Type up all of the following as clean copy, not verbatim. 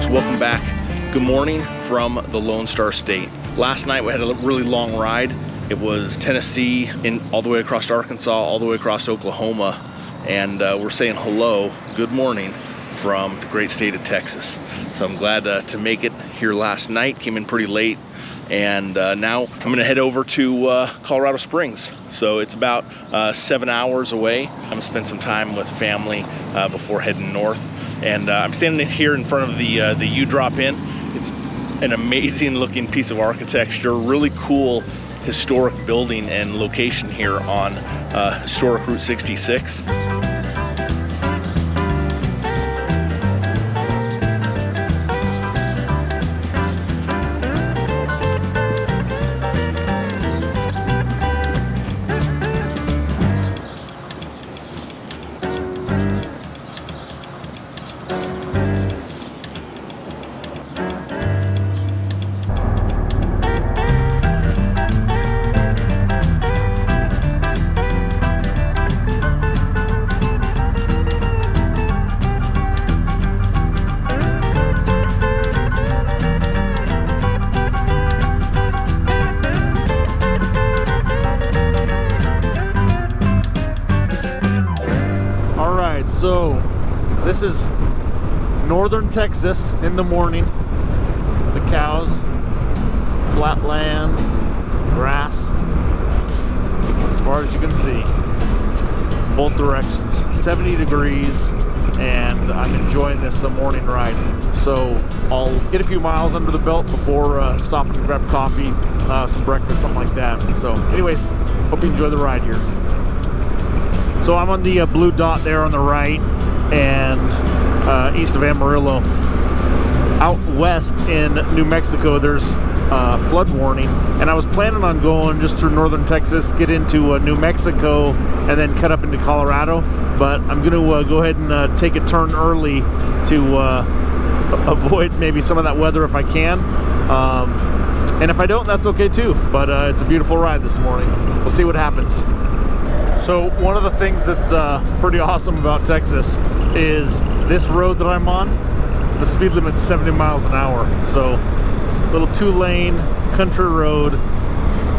folks, welcome back. Good morning from the Lone Star State. Last night we had a really long ride. It was Tennessee, all the way across Arkansas, all the way across Oklahoma, and we're saying hello, good morning, from the great state of Texas. So I'm glad to make it here last night. Came in pretty late, and now I'm gonna head over to Colorado Springs. So it's about 7 hours away. I'm gonna spend some time with family before heading north. And I'm standing here in front of the U drop in. It's an amazing looking piece of architecture, really cool historic building and location here on historic Route 66. So this is northern Texas in the morning. The cows, flat land, grass, as far as you can see, both directions. 70 degrees, and I'm enjoying this morning ride. So I'll get a few miles under the belt before stopping to grab coffee, some breakfast, something like that. So anyways, hope you enjoy the ride here. So I'm on the blue dot there on the right, and east of Amarillo. Out west in New Mexico, there's flood warning, and I was planning on going just through northern Texas, get into New Mexico, and then cut up into Colorado. But I'm gonna go ahead and take a turn early to avoid maybe some of that weather if I can. And if I don't, that's okay too. But it's a beautiful ride this morning. We'll see what happens. So one of the things that's pretty awesome about Texas is this road that I'm on, the speed limit's 70 miles an hour. So little 2-lane country road,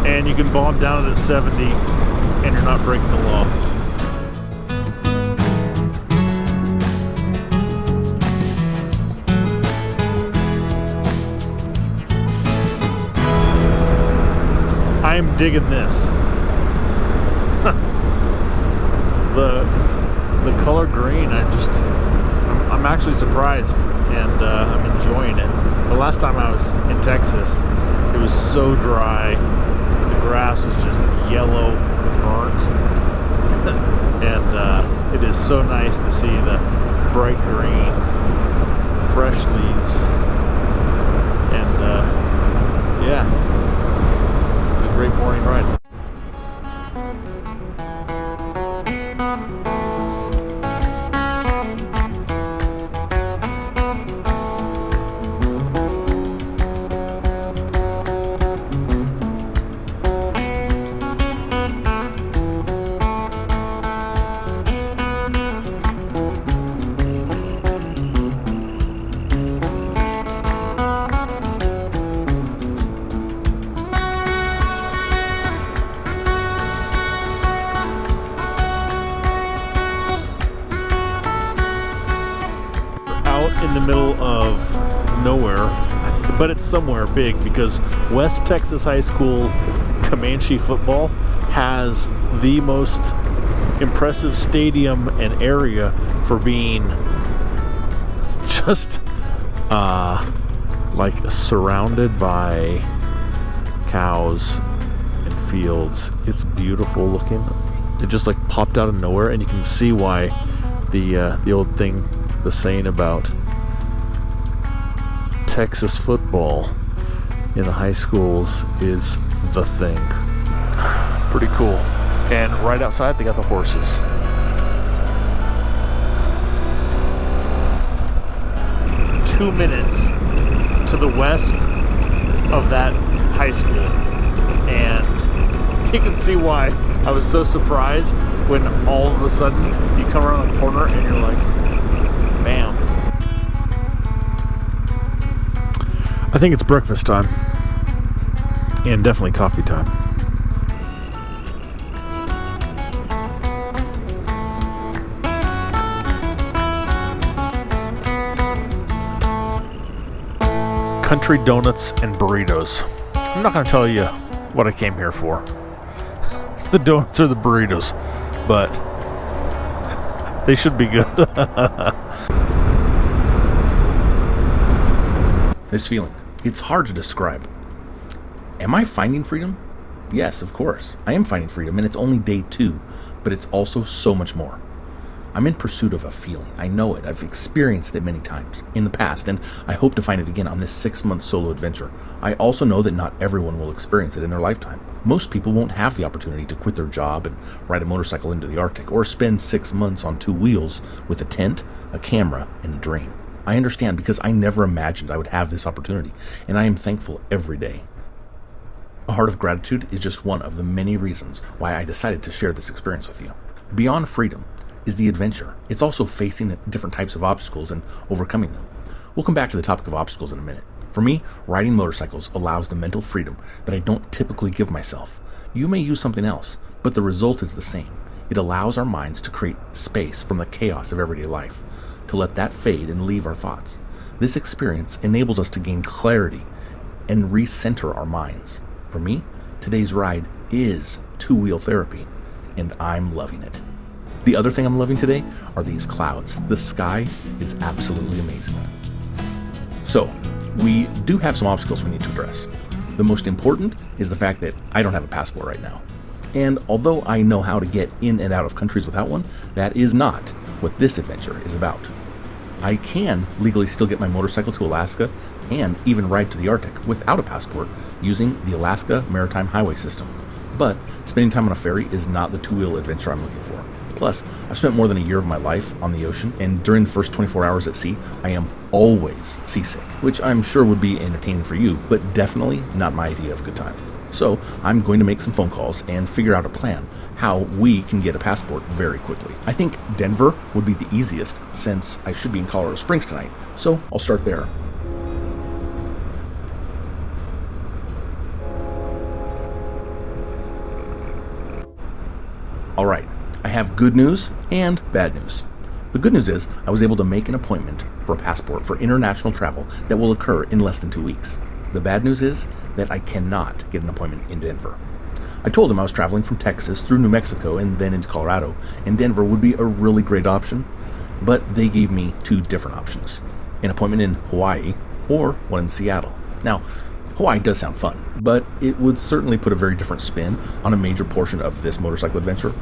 and you can bomb down it at 70 and you're not breaking the law. I am digging this. The color green, I'm actually surprised, and I'm enjoying it. The last time I was in Texas, it was so dry. The grass was just yellow, burnt, and it is so nice to see the bright green, fresh leaves, and yeah, this is a great morning ride. In the middle of nowhere, but it's somewhere big, because West Texas High School Comanche football has the most impressive stadium and area for being just like surrounded by cows and fields. It's beautiful looking. It just like popped out of nowhere, and you can see why the old thing, the saying about Texas football in the high schools is the thing. Pretty cool. And right outside they got the horses. Two minutes to the west of that high school, and you can see why I was so surprised when all of a sudden you come around the corner and you're like, bam. I think it's breakfast time. And definitely coffee time. Country donuts and burritos. I'm not going to tell you what I came here for. The donuts or the burritos, but they should be good. This feeling, it's hard to describe. Am I finding freedom? Yes, of course. I am finding freedom, and it's only day 2, but it's also so much more. I'm in pursuit of a feeling. I know it. I've experienced it many times in the past, and I hope to find it again on this 6-month solo adventure. I also know that not everyone will experience it in their lifetime. Most people won't have the opportunity to quit their job and ride a motorcycle into the Arctic, or spend 6 months on 2 wheels with a tent, a camera, and a dream. I understand because I never imagined I would have this opportunity, and I am thankful every day. A heart of gratitude is just one of the many reasons why I decided to share this experience with you. Beyond freedom is the adventure. It's also facing different types of obstacles and overcoming them. We'll come back to the topic of obstacles in a minute. For me, riding motorcycles allows the mental freedom that I don't typically give myself. You may use something else, but the result is the same. It allows our minds to create space from the chaos of everyday life, to let that fade and leave our thoughts. This experience enables us to gain clarity and recenter our minds. For me, today's ride is 2-wheel therapy, and I'm loving it. The other thing I'm loving today are these clouds. The sky is absolutely amazing. So, we do have some obstacles we need to address. The most important is the fact that I don't have a passport right now. And although I know how to get in and out of countries without one, that is not what this adventure is about. I can legally still get my motorcycle to Alaska and even ride to the Arctic without a passport using the Alaska Maritime Highway System. But spending time on a ferry is not the 2-wheel adventure I'm looking for. Plus, I've spent more than a year of my life on the ocean, and during the first 24 hours at sea, I am always seasick, which I'm sure would be entertaining for you, but definitely not my idea of a good time. So I'm going to make some phone calls and figure out a plan how we can get a passport very quickly. I think Denver would be the easiest since I should be in Colorado Springs tonight, so I'll start there. All right, I have good news and bad news. The good news is I was able to make an appointment for a passport for international travel that will occur in less than 2 weeks. The bad news is that I cannot get an appointment in Denver. I told them I was traveling from Texas through New Mexico and then into Colorado, and Denver would be a really great option, but they gave me 2 different options: an appointment in Hawaii or one in Seattle. Now, Hawaii does sound fun, but it would certainly put a very different spin on a major portion of this motorcycle adventure.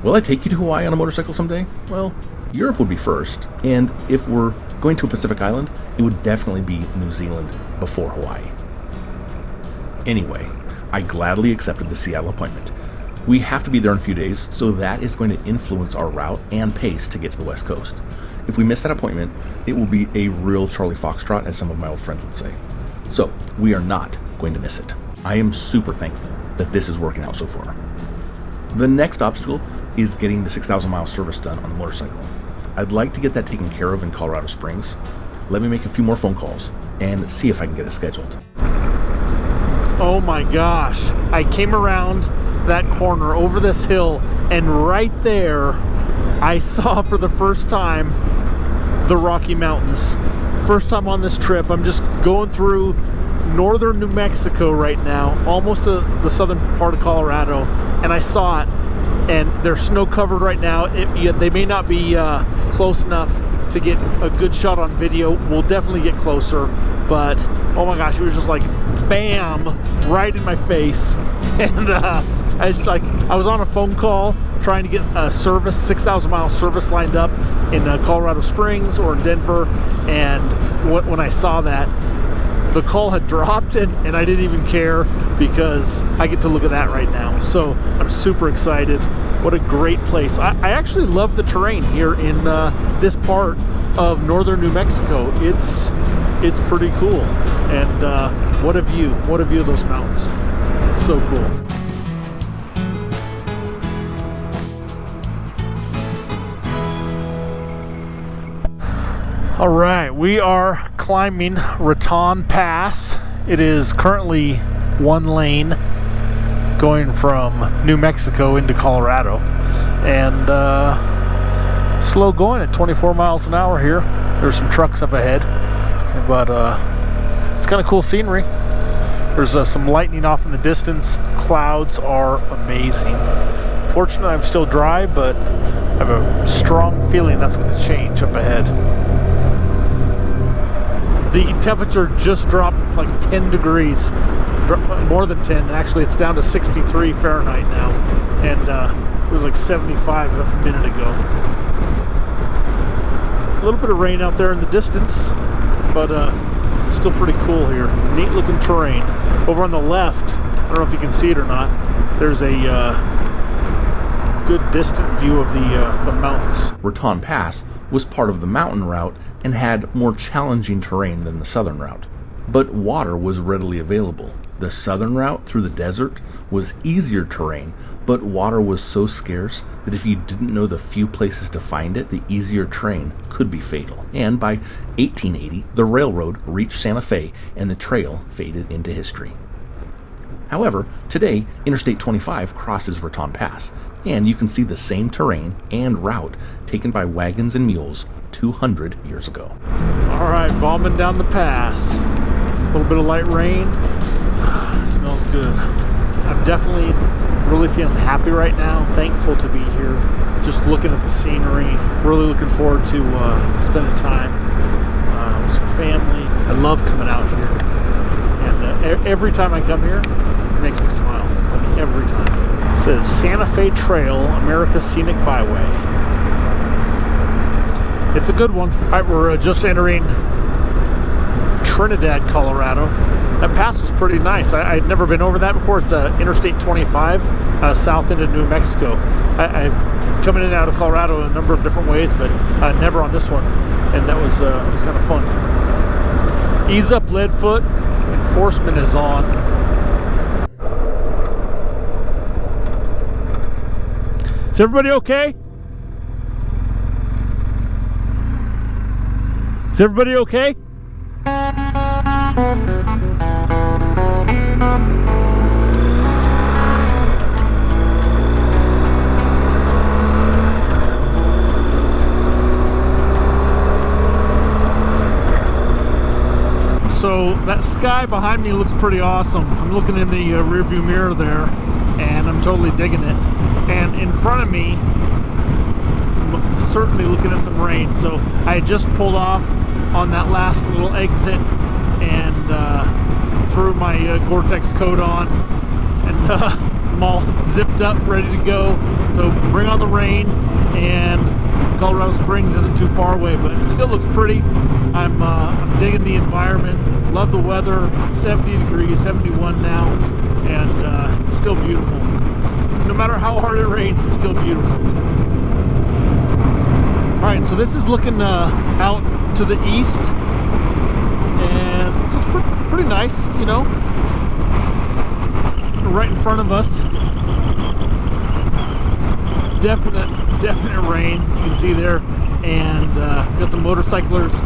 Will I take you to Hawaii on a motorcycle someday? Well, Europe would be first, and if we're going to a Pacific island, it would definitely be New Zealand before Hawaii. Anyway, I gladly accepted the Seattle appointment. We have to be there in a few days, so that is going to influence our route and pace to get to the West Coast. If we miss that appointment, it will be a real Charlie Foxtrot, as some of my old friends would say. So, we are not going to miss it. I am super thankful that this is working out so far. The next obstacle is getting the 6,000 mile service done on the motorcycle. I'd like to get that taken care of in Colorado Springs. Let me make a few more phone calls and see if I can get it scheduled. Oh my gosh, I came around that corner over this hill, and right there I saw for the first time the Rocky Mountains. First time on this trip. I'm just going through northern New Mexico right now, almost to the southern part of Colorado, and I saw it, and they're snow covered right now. They may not be close enough to get a good shot on video. We'll definitely get closer, but oh my gosh, it was just like bam, right in my face. And I was on a phone call trying to get a service, 6,000 mile service lined up in Colorado Springs or in Denver, and when I saw that, the call had dropped, and I didn't even care because I get to look at that right now. So I'm super excited. What a great place. I actually love the terrain here in this part of northern New Mexico. It's pretty cool, and what a view of those mountains. It's so cool. All right, we are climbing Raton Pass. It is currently one lane going from New Mexico into Colorado, and slow going at 24 miles an hour here. There's some trucks up ahead, but it's kind of cool scenery. There's some lightning off in the distance. Clouds are amazing. Fortunately, I'm still dry, but I have a strong feeling that's going to change up ahead. The temperature just dropped like 10 degrees, more than 10. Actually, it's down to 63 Fahrenheit now, and it was like 75 a minute ago. A little bit of rain out there in the distance, but still pretty cool here. Neat looking terrain. Over on the left, I don't know if you can see it or not, there's a good distant view of the mountains. Raton Pass was part of the mountain route and had more challenging terrain than the southern route. But water was readily available. The southern route through the desert was easier terrain, but water was so scarce that if you didn't know the few places to find it, the easier terrain could be fatal. And by 1880, the railroad reached Santa Fe and the trail faded into history. However, today, Interstate 25 crosses Raton Pass, and you can see the same terrain and route taken by wagons and mules 200 years ago. All right, bombing down the pass. A little bit of light rain. Smells good. I'm definitely really feeling happy right now. Thankful to be here. Just looking at the scenery. Really looking forward to spending time with some family. I love coming out here. And every time I come here, it makes me smile. I mean, every time. It says Santa Fe Trail, America's Scenic Byway. It's a good one. All right, we're just entering Trinidad, Colorado. That pass was pretty nice. I'd never been over that before. It's Interstate 25, south into New Mexico. I've come in and out of Colorado a number of different ways, but never on this one, and that was it was kind of fun. Ease up, Leadfoot. Enforcement is on. Is everybody okay? Is everybody okay? So that sky behind me looks pretty awesome. I'm looking in the rearview mirror there, and I'm totally digging it. And in front of me, I'm certainly looking at some rain. So I had just pulled off on that last little exit and threw my Gore-Tex coat on, and I'm all zipped up, ready to go. So bring on the rain, and Colorado Springs isn't too far away, but it still looks pretty. I'm digging the environment. Love the weather. 70 degrees, 71 now, and it's still beautiful. No matter how hard it rains, it's still beautiful. All right, so this is looking out to the east, and it looks pretty nice, you know. Right in front of us, definite rain. You can see there, and got some motorcyclers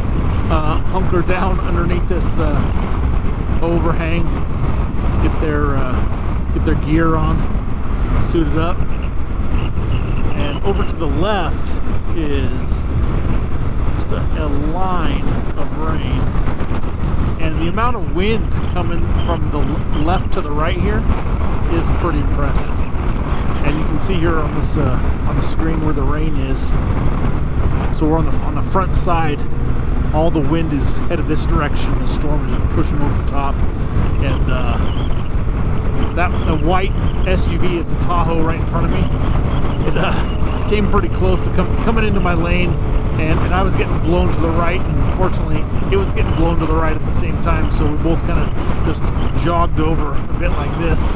hunkered down underneath this overhang. Get their gear on, suited up. And over to the left is just a line of rain, and the amount of wind coming from the left to the right here is pretty impressive. And you can see here on this on the screen where the rain is. So we're on the front side. All the wind is headed this direction. The storm is just pushing over the top, and the white SUV, it's a Tahoe right in front of me. It came pretty close to coming into my lane, and I was getting blown to the right, and unfortunately it was getting blown to the right at the same time, so we both kind of just jogged over a bit like this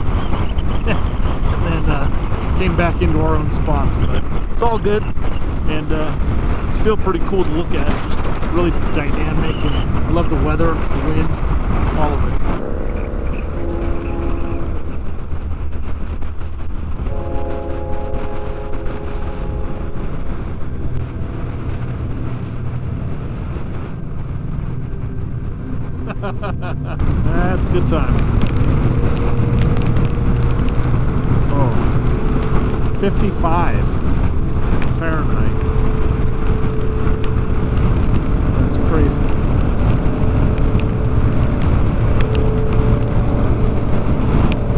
and then came back into our own spots. But it's all good, and still pretty cool to look at. Just really dynamic, and I love the weather, the wind, all of it. That's a good time. Oh, 55 Fahrenheit. That's crazy.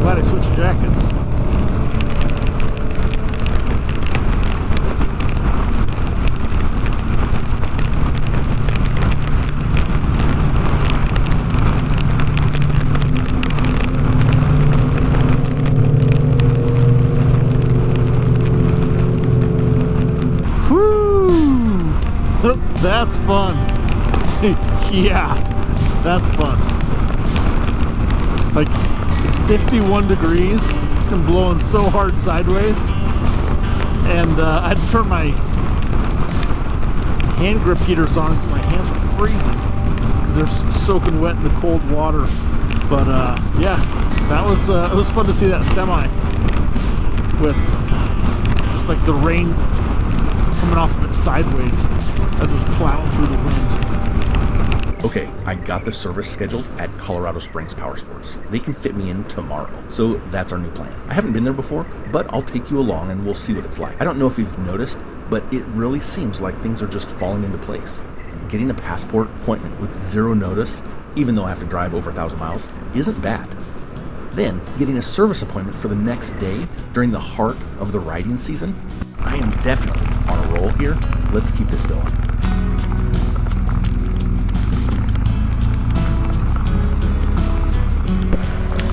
Glad I switched jackets. That's fun. Yeah, that's fun. Like, it's 51 degrees and blowing so hard sideways. And I had to turn my hand grip heaters on because my hands are freezing because they're soaking wet in the cold water. But yeah, that was it was fun to see that semi with just like the rain coming off of it sideways as it was plowing through the wind. Okay, I got the service scheduled at Colorado Springs Power Sports. They can fit me in tomorrow, so that's our new plan. I haven't been there before, but I'll take you along and we'll see what it's like. I don't know if you've noticed, but it really seems like things are just falling into place. Getting a passport appointment with zero notice, even though I have to drive over 1,000 miles, isn't bad. Then, getting a service appointment for the next day during the heart of the riding season, I am definitely on a roll here. Let's keep this going.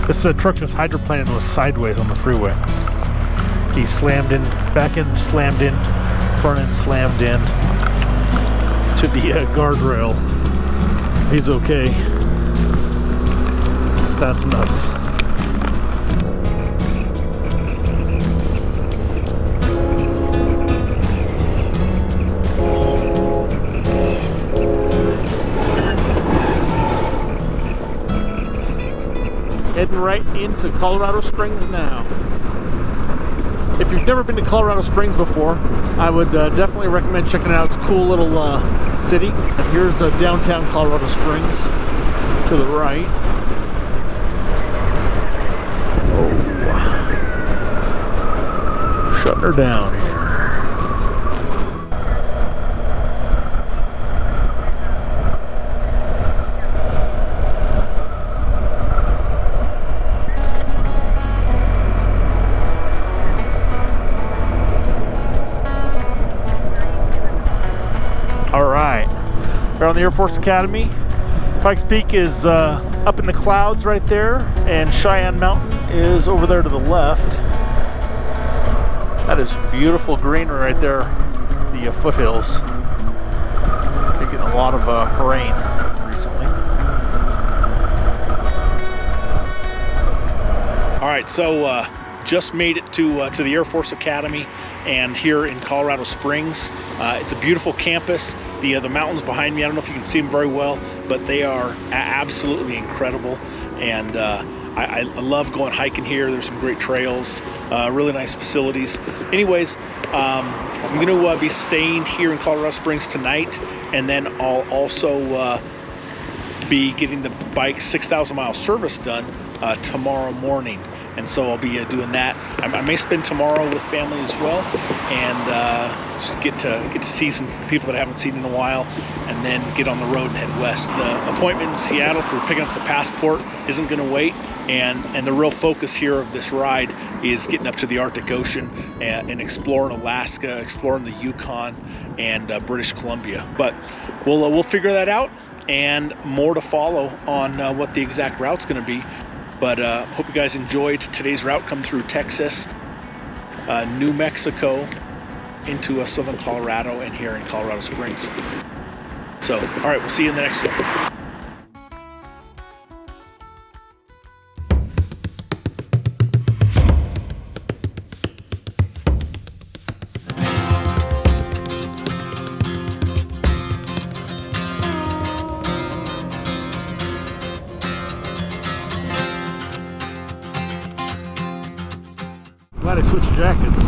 This truck just hydroplaned and was sideways on the freeway. He slammed in, back end slammed in, front end slammed in to the guardrail. He's okay. That's nuts. Heading right into Colorado Springs now. If you've never been to Colorado Springs before, I would definitely recommend checking it out. It's a cool little city. Here's downtown Colorado Springs to the right. Oh, shutting her down here. We're on the Air Force Academy. Pikes Peak is up in the clouds right there, and Cheyenne Mountain is over there to the left. That is some beautiful greenery right there, the foothills. They're getting a lot of rain recently. All right, so just made it to the Air Force Academy, and here in Colorado Springs. It's a beautiful campus. The mountains behind me, I don't know if you can see them very well, but they are absolutely incredible. And I love going hiking here. There's some great trails, really nice facilities. Anyways, I'm going to be staying here in Colorado Springs tonight, and then I'll also be getting the bike 6,000 mile service done tomorrow morning. And so I'll be doing that. I may spend tomorrow with family as well, and just get to see some people that I haven't seen in a while, and then get on the road and head west. The appointment in Seattle for picking up the passport isn't going to wait, and the real focus here of this ride is getting up to the Arctic Ocean and exploring Alaska, exploring the Yukon, and British Columbia. But we'll figure that out, and more to follow on what the exact route's going to be. But hope you guys enjoyed today's route. Come through Texas, New Mexico, into southern Colorado, and here in Colorado Springs. So, all right, we'll see you in the next one. Glad I switched jackets.